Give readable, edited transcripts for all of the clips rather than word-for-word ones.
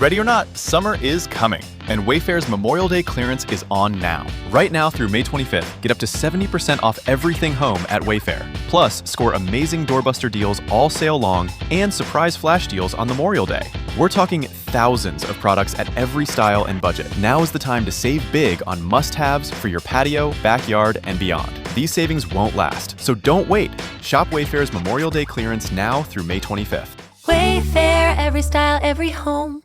Ready or not, summer is coming, and Wayfair's Memorial Day clearance is on now. Right now through May 25th, get up to 70% off everything home at Wayfair. Plus, score amazing doorbuster deals all sale long and surprise flash deals on Memorial Day. We're talking thousands of products at every style and budget. Now is the time to save big on must-haves for your patio, backyard, and beyond. These savings won't last, so don't wait. Shop Wayfair's Memorial Day clearance now through May 25th. Wayfair, every style, every home.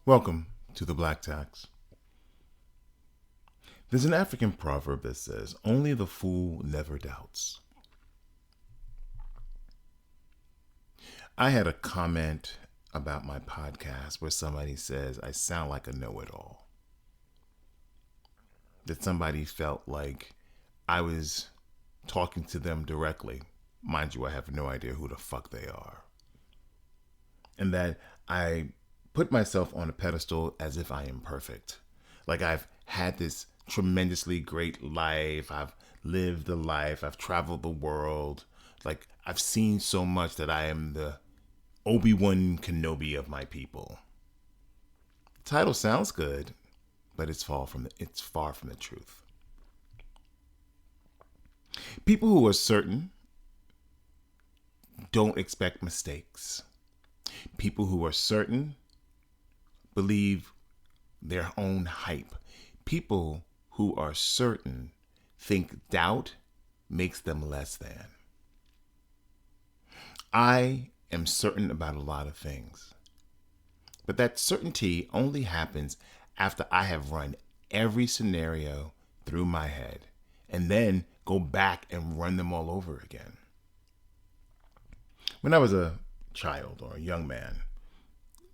Welcome to the Black Tax. There's an African proverb that says, "Only the fool never doubts." I had a comment about my podcast where somebody says I sound like a know-it-all. That somebody felt like I was talking to them directly. Mind you, I have no idea who the fuck they are. And that I put myself on a pedestal as if I am perfect. Like I've had this tremendously great life. I've lived the life. I've traveled the world. Like I've seen so much that I am the Obi-Wan Kenobi of my people. The title sounds good, but it's far from the truth. People who are certain don't expect mistakes. People who are certain believe their own hype. People who are certain think doubt makes them less than. I am certain about a lot of things, but that certainty only happens after I have run every scenario through my head and then go back and run them all over again. When I was a child or a young man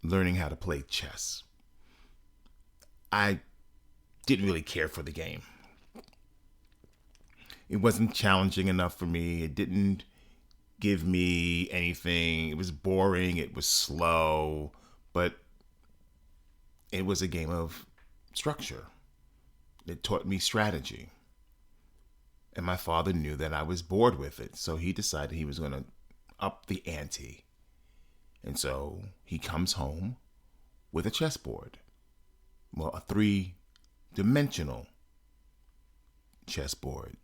learning how to play chess, I didn't really care for the game. It wasn't challenging enough for me. It didn't give me anything. It was boring. It was slow, but it was a game of structure. It taught me strategy. And my father knew that I was bored with it, so he decided he was going to up the ante. And so he comes home with a chessboard. Well, a 3-dimensional chessboard.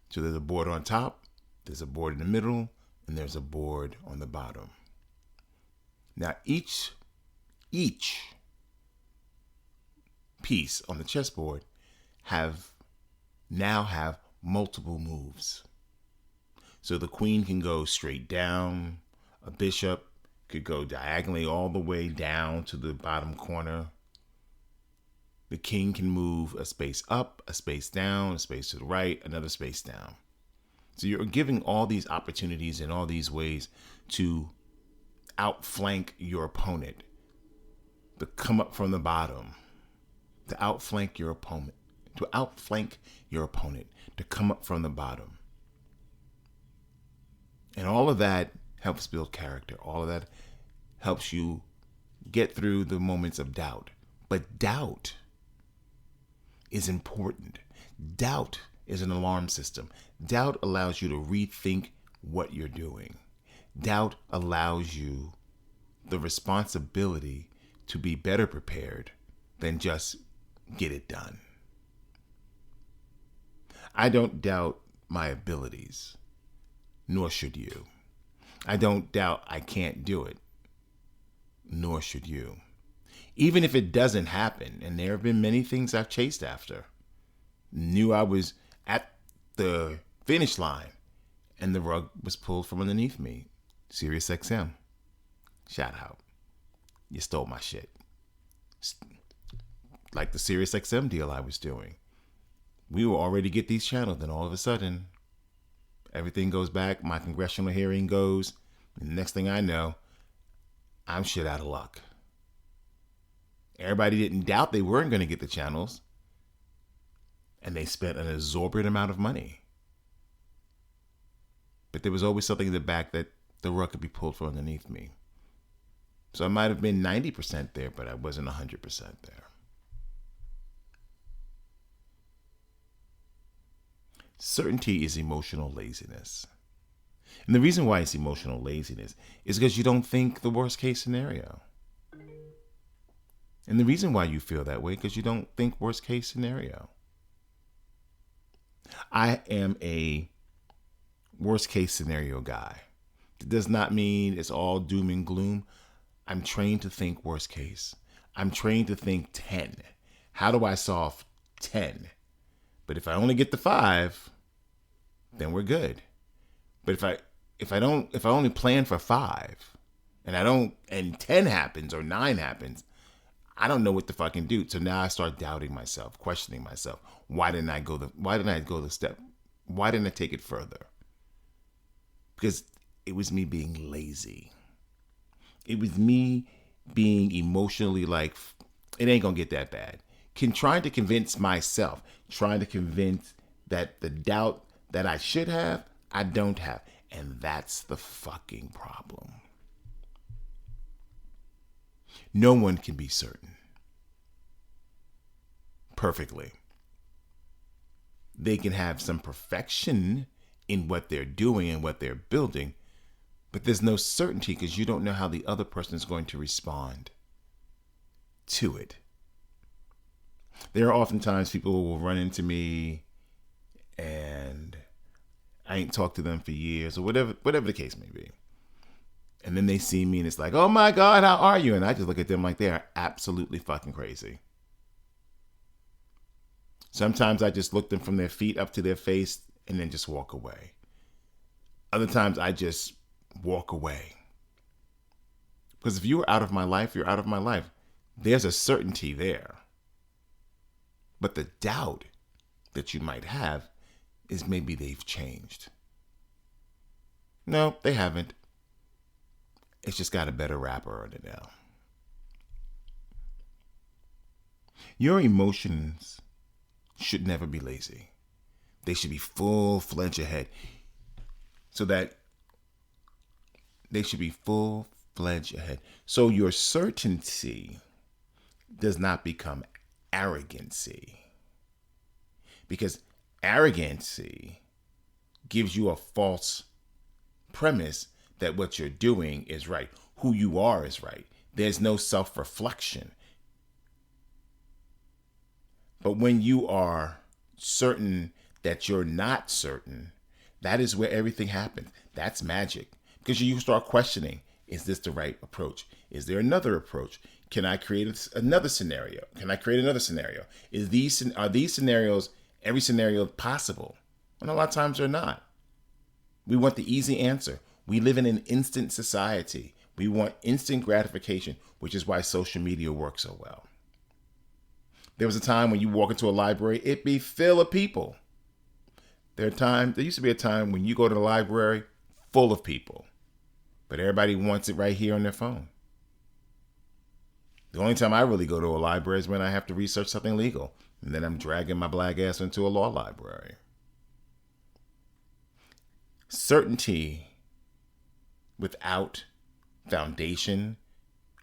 So there's a board on top, there's a board in the middle, and there's a board on the bottom. Now each piece on the chessboard now have multiple moves. So the queen can go straight down, a bishop could go diagonally all the way down to the bottom corner. The king can move a space up, a space down, a space to the right, another space down. So you're giving all these opportunities in all these ways to outflank your opponent, to come up from the bottom, to outflank your opponent, to come up from the bottom. And all of that helps build character. All of that helps you get through the moments of doubt. But doubt is important. Doubt is an alarm system. Doubt allows you to rethink what you're doing. Doubt allows you the responsibility to be better prepared than just get it done. I don't doubt my abilities, nor should you. I don't doubt I can't do it, nor should you. Even if it doesn't happen, and there have been many things I've chased after, knew I was at the finish line, and the rug was pulled from underneath me. SiriusXM, shout out. You stole my shit. Like the SiriusXM deal I was doing. We will already get these channels, then all of a sudden, everything goes back, my congressional hearing goes, and the next thing I know, I'm shit out of luck. Everybody didn't doubt they weren't going to get the channels. and they spent an exorbitant amount of money. But there was always something in the back that the rug could be pulled from underneath me. So I might have been 90% there, but I wasn't 100% there. Certainty is emotional laziness. And the reason why it's emotional laziness is because you don't think the worst case scenario. And the reason why you feel that way is because you don't think worst case scenario. I am a worst case scenario guy. It does not mean it's all doom and gloom. I'm trained to think worst case. I'm trained to think 10. How do I solve 10? But if I only get to 5, then we're good. But if I only plan for 5 and 10 happens or 9 happens, I don't know what to fucking do. So now I start doubting myself, questioning myself. Why didn't I go the step? Why didn't I take it further? Because it was me being lazy. It was me being emotionally like, it ain't gonna get that bad. Trying to convince myself, trying to convince that the doubt that I should have, I don't have. And that's the fucking problem. No one can be certain perfectly. They can have some perfection in what they're doing and what they're building, but there's no certainty because you don't know how the other person is going to respond to it. There are oftentimes people who will run into me and I ain't talked to them for years or whatever the case may be. And then they see me and it's like, oh my God, how are you? And I just look at them like they are absolutely fucking crazy. Sometimes I just look them from their feet up to their face and then just walk away. Other times I just walk away. Because if you are out of my life, you're out of my life. There's a certainty there. But the doubt that you might have is maybe they've changed. No, they haven't. It's just got a better wrapper on it now. Your emotions should never be lazy. They should be full-fledged ahead. So your certainty does not become arrogancy. Because arrogancy gives you a false premise that what you're doing is right. Who you are is right. There's no self-reflection. But when you are certain that you're not certain, that is where everything happens. That's magic. Because you start questioning, is this the right approach? Is there another approach? Can I create another scenario? Can I create another scenario? Are these scenarios, every scenario possible? And a lot of times they're not. We want the easy answer. We live in an instant society. We want instant gratification, which is why social media works so well. There was a time when you walk into a library, it'd be full of people. There used to be a time when you go to the library, full of people. But everybody wants it right here on their phone. The only time I really go to a library is when I have to research something legal. And then I'm dragging my black ass into a law library. Certainty without foundation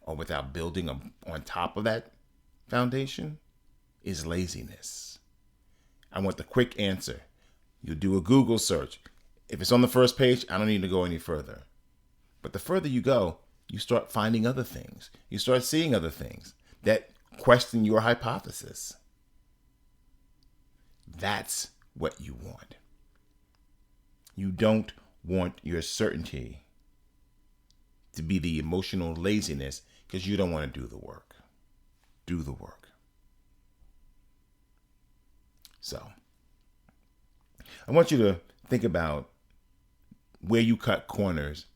or without building on top of that foundation is laziness. I want the quick answer. You do a Google search. If it's on the first page, I don't need to go any further. But the further you go, you start finding other things. You start seeing other things that question your hypothesis. That's what you want. You don't want your certainty to be the emotional laziness because you don't want to do the work. Do the work. So, I want you to think about where you cut corners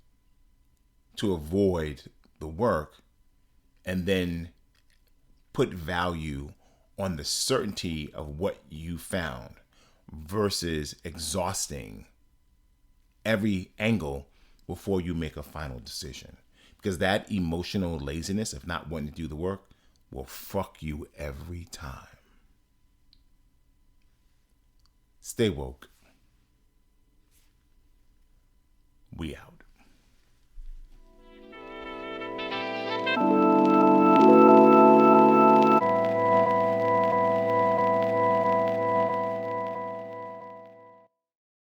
to avoid the work and then put value on the certainty of what you found versus exhausting every angle before you make a final decision. Because that emotional laziness of not wanting to do the work will fuck you every time. Stay woke. We out.